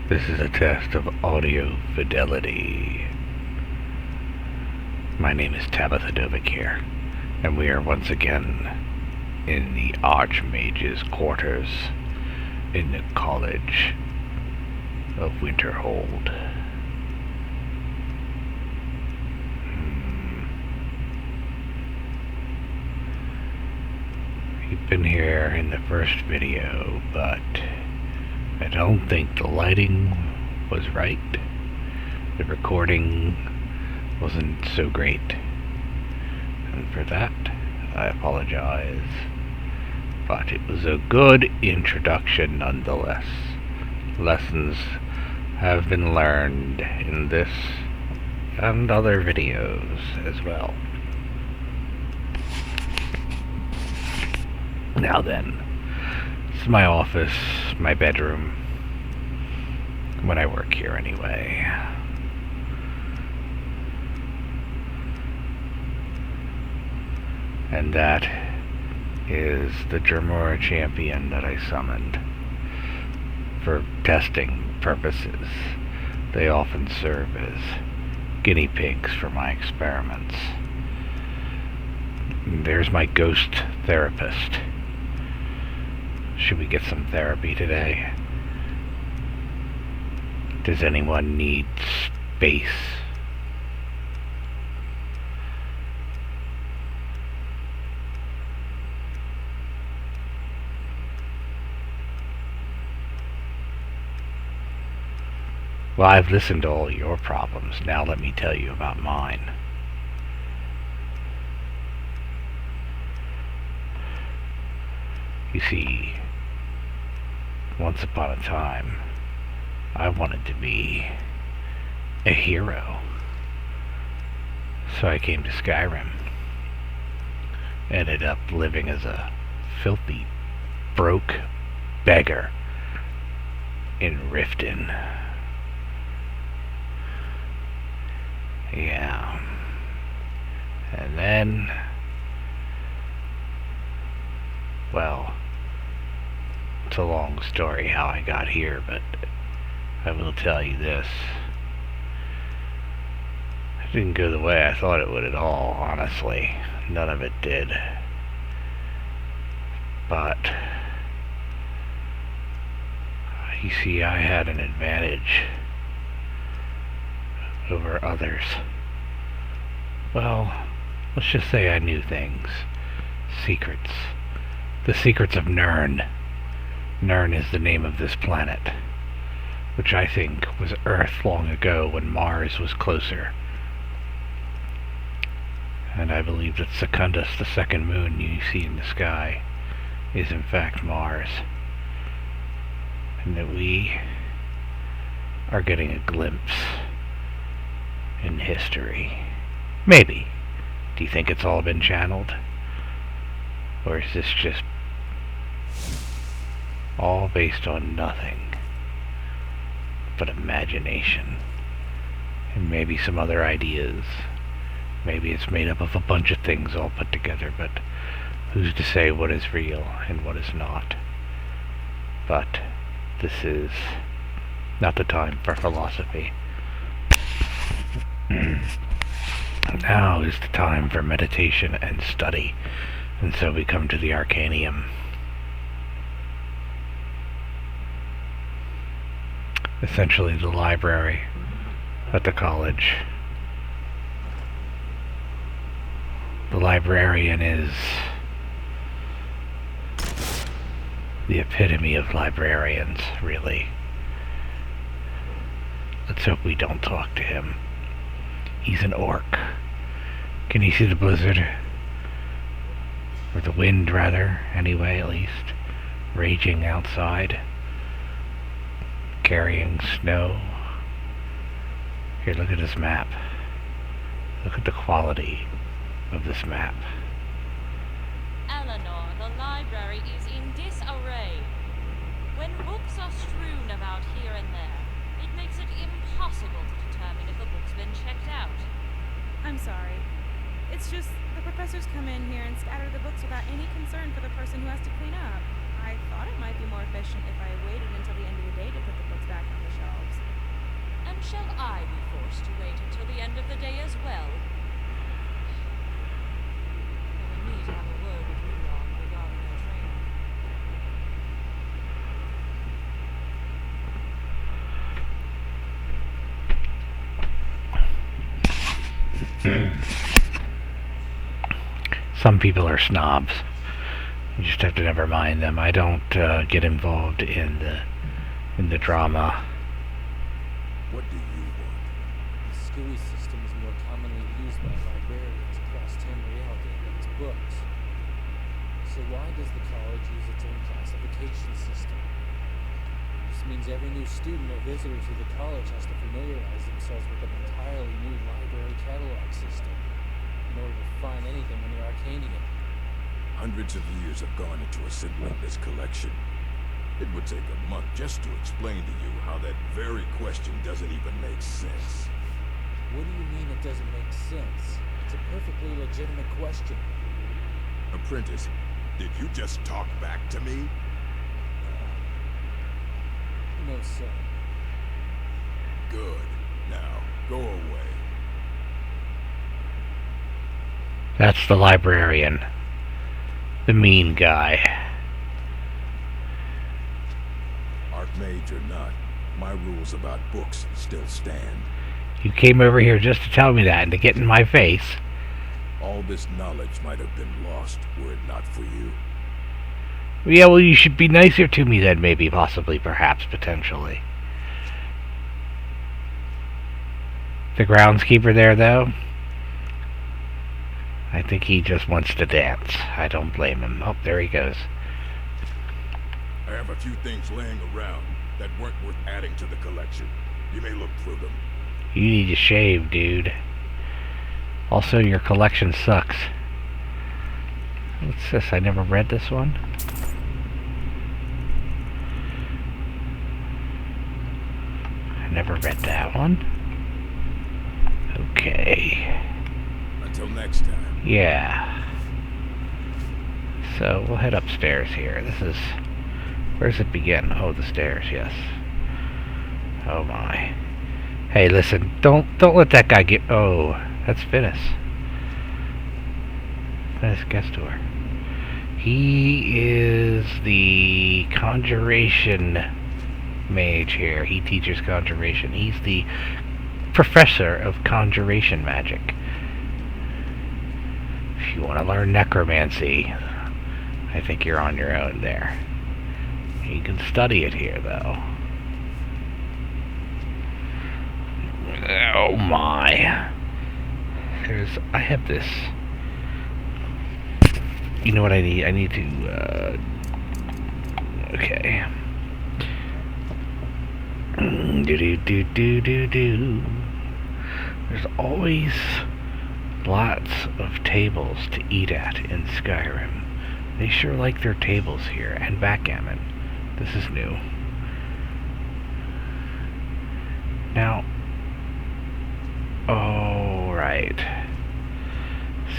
This is a test of audio fidelity. My name is Tabitha Dovick here, and we are once again in the Archmage's quarters in the College of Winterhold. You've been here in the first video, but I don't think the lighting was right. The recording wasn't so great. And for that, I apologize. But it was a good introduction nonetheless. Lessons have been learned in this and other videos as well. Now then, this is my office, my bedroom, when I work here anyway. And that is the Dremora champion that I summoned for testing purposes. They often serve as guinea pigs for my experiments. There's my ghost therapist. Should we get some therapy today? Does anyone need space? Well, I've listened to all your problems. Now let me tell you about mine. You see, once upon a time, I wanted to be a hero. So I came to Skyrim. Ended up living as a filthy, broke beggar in Riften. Yeah. And then, well, it's a long story how I got here, but I will tell you this. It didn't go the way I thought it would at all, honestly. None of it did. But, you see, I had an advantage over others. Well, let's just say I knew things. Secrets. The secrets of Nirn. Nirn is the name of this planet, which I think was Earth long ago when Mars was closer. And I believe that Secundus, the second moon you see in the sky, is in fact Mars. And that we are getting a glimpse in history. Maybe. Do you think it's all been channeled? Or is this just all based on nothing but imagination and maybe some other ideas? Maybe it's made up of a bunch of things all put together, but who's to say what is real and what is not? But this is not the time for philosophy. Now is the time for meditation and study, and so we come to the Arcanium. Essentially the library at the college. The librarian is the epitome of librarians, really. Let's hope we don't talk to him. He's an orc. Can you see the blizzard? Or the wind, rather, anyway, at least. Raging outside. Carrying snow. Here, look at this map. Look at the quality of this map. Eleanor, the library is in disarray. When books are strewn about here and there, it makes it impossible to determine if a book's been checked out. I'm sorry. It's just the professors come in here and scatter the books without any concern for the person who has to clean up. I thought it might be more efficient if I waited until the end of the day to put the books back on the shelves. And shall I be forced to wait until the end of the day as well? I need to have a word with Rudolph regarding your training. Some people are snobs. You just have to never mind them. I don't get involved in the drama. What do you want? The SCUI system is more commonly used by librarians across Tamriel to index books. So why does the college use its own classification system? This means every new student or visitor to the college has to familiarize themselves with an entirely new library catalog system in order to find anything in the Arcanian. Hundreds of years have gone into assembling this collection. It would take a month just to explain to you how that very question doesn't even make sense. What do you mean it doesn't make sense? It's a perfectly legitimate question. Apprentice, did you just talk back to me? No, sir. Good. Now, go away. That's the librarian. The mean guy. Archmage or not, my rules about books still stand. You came over here just to tell me that and to get in my face. All this knowledge might have been lost were it not for you. Yeah, well, you should be nicer to me then, maybe, possibly, perhaps, potentially. The groundskeeper there, though? I think he just wants to dance. I don't blame him. Oh, there he goes. I have a few things laying around that weren't worth adding to the collection. You may look through them. You need to shave, dude. Also, your collection sucks. What's this? I never read this one. I never read that one. Okay. Until next time. Yeah. So, we'll head upstairs here. This is... Where does it begin? Oh, the stairs, yes. Oh my. Hey, listen, don't let that guy get... Oh, that's Finis. Finis Gestor. He is the conjuration mage here. He teaches conjuration. He's the professor of conjuration magic. If you want to learn necromancy, I think you're on your own there. You can study it here, though. Oh my. I have this. You know what I need? I need to, okay. Do. There's always lots of tables to eat at in Skyrim. They sure like their tables here, and backgammon. This is new. Now, oh, right.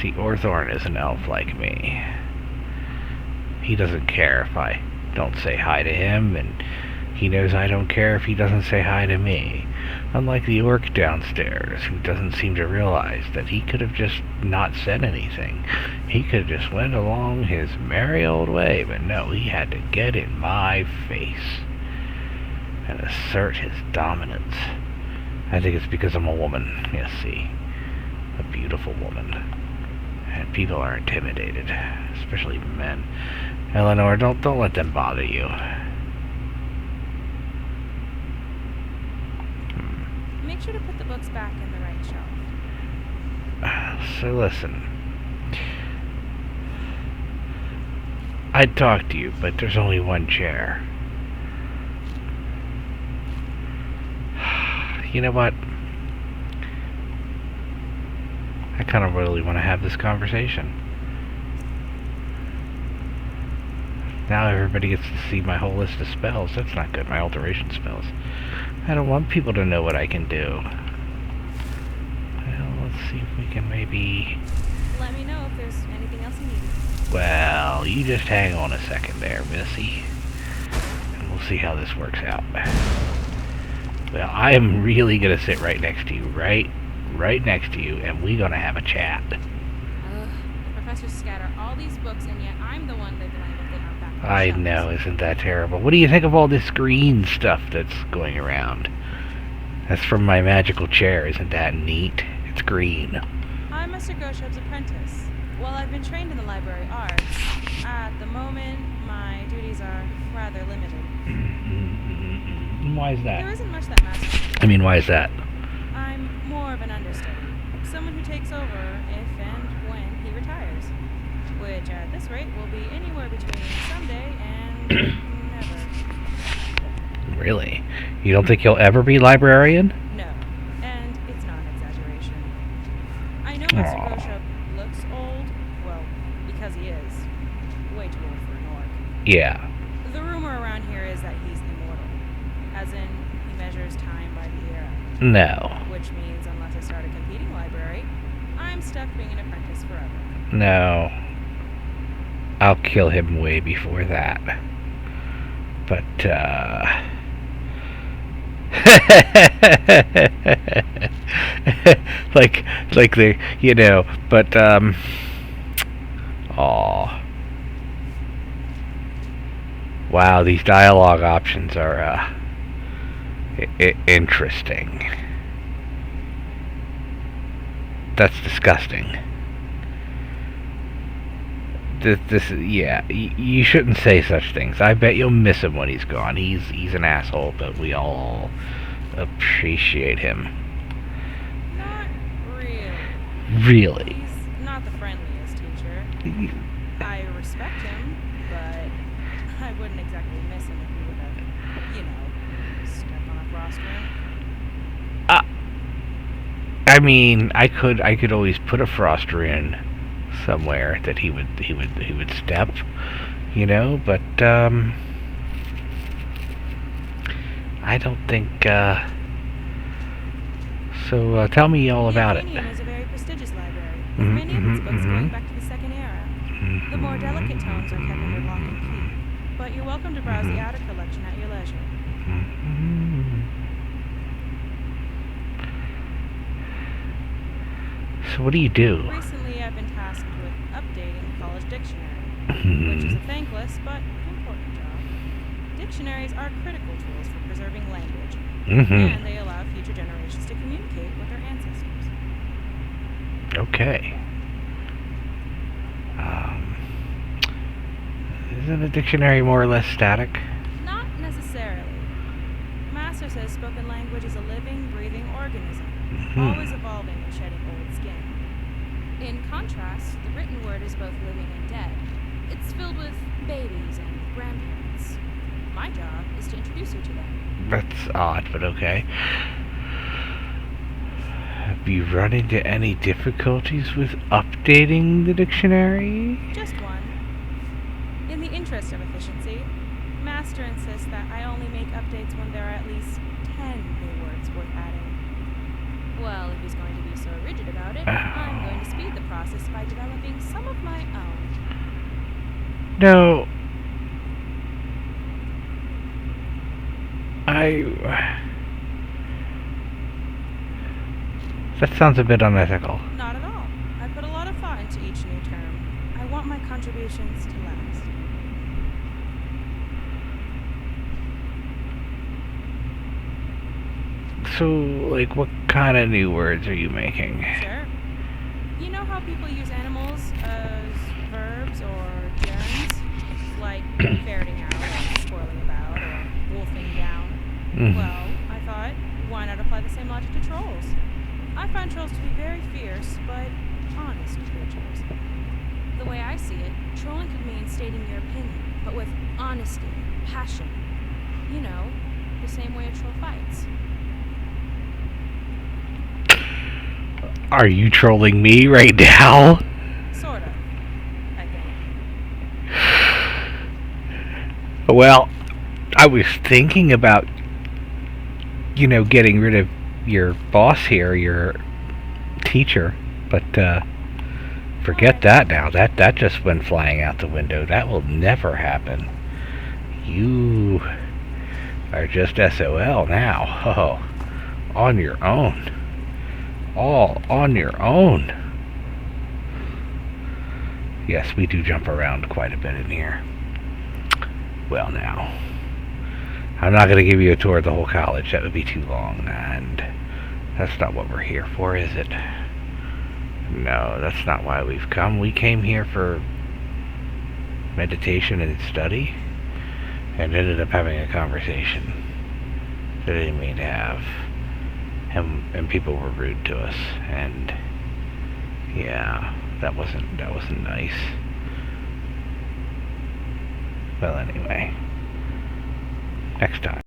See, Orthorn is an elf like me. He doesn't care if I don't say hi to him, and he knows I don't care if he doesn't say hi to me. Unlike the orc downstairs, who doesn't seem to realize that he could have just not said anything. He could have just went along his merry old way, but no, he had to get in my face and assert his dominance. I think it's because I'm a woman. Yes, see. A beautiful woman. And people are intimidated, especially men. Eleanor, don't let them bother you. Make sure to put the books back in the right shelf. So listen. I'd talk to you, but there's only one chair. You know what? I kind of really want to have this conversation. Now everybody gets to see my whole list of spells. That's not good, my alteration spells. I don't want people to know what I can do. Well, let's see if we can maybe... Let me know if there's anything else you need. Well... Well, you just hang on a second there, Missy. And we'll see how this works out. Well, I am really going to sit right next to you, right next to you, and we're going to have a chat. The professors scatter all these books, and yet I'm the one they blame if they aren't back on the I shelves. know, isn't that terrible? What do you think of all this green stuff that's going around? That's from my magical chair, isn't that neat? It's green. I'm Mr. Groshub's apprentice. While I've been trained in the library arts, at the moment, my duties are rather limited. Why is There that? isn't much that matters. I mean, why is that? I'm more of an understudy. Someone who takes over if and when he retires. Which, at this rate, will be anywhere between someday and never. Really? You don't think you'll ever be librarian? No. And it's not an exaggeration. I know Mr. Aw. Groshub looks old. Well, because he is. Way too old for an orc. Yeah. The rumor around here is that he's immortal. As in, he measures time by the era. No. Which means, unless I start a competing library, I'm stuck being an apprentice forever. No. I'll kill him way before that. But, like the, you know, but, aw. Wow, these dialogue options are, interesting. That's disgusting. Yeah, you shouldn't say such things. I bet you'll miss him when he's gone. He's an asshole, but we all appreciate him. Not really. Really. He's not the friendliest teacher. I respect him, but I wouldn't exactly miss him if he would have, stepped on a frost room. I mean, I could always put a frost rune somewhere that he would step, you know, but I don't think so tell me all about it. The Athenaeum is a very prestigious library, with many of its books going back to the Second Era. The more delicate tones are kept under lock and key, but you're welcome to browse the outer collection at your leisure. So what do you do? Recently, I've been tasked with updating the college dictionary, which is a thankless but important job. Dictionaries are critical tools for preserving language, and they allow future generations to communicate with their ancestors. Okay. Isn't a dictionary more or less static? Not necessarily. Master says spoken language is a living, breathing organism, always evolving and shedding old skin. In contrast, the written word is both living and dead. It's filled with babies and grandparents. My job is to introduce you to them. That's odd, but okay. Have you run into any difficulties with updating the dictionary? Just one. In the interest of efficiency, Master insists that I only make updates when there are at least 10 new words worth adding. Well, if he's going to be so rigid about it, I'm going to speed the process by developing some of my own. No. That sounds a bit unethical. Not at all. I put a lot of thought into each new term. I want my contributions to last. So, like, what kind of new words are you making? Sure. You know how people use animals as verbs or germs? Like ferreting out, or squirreling about, or wolfing down. Well, I thought, why not apply the same logic to trolls? I find trolls to be very fierce, but honest creatures. The way I see it, trolling could mean stating your opinion, but with honesty, passion. You know, the same way a troll fights. Are you trolling me right now? Sort of, I think. Well, I was thinking about, getting rid of your boss here, your teacher, but, Forget that now. That just went flying out the window. That will never happen. You are just SOL now. Oh, on your own. All on your own. Yes, we do jump around quite a bit in here. Well, now, I'm not going to give you a tour of the whole college. That would be too long, and that's not what we're here for, is it? No, that's not why we've come. We came here for meditation and study, and ended up having a conversation that I didn't mean to have. And people were rude to us, and yeah, that wasn't nice. Well, anyway, next time.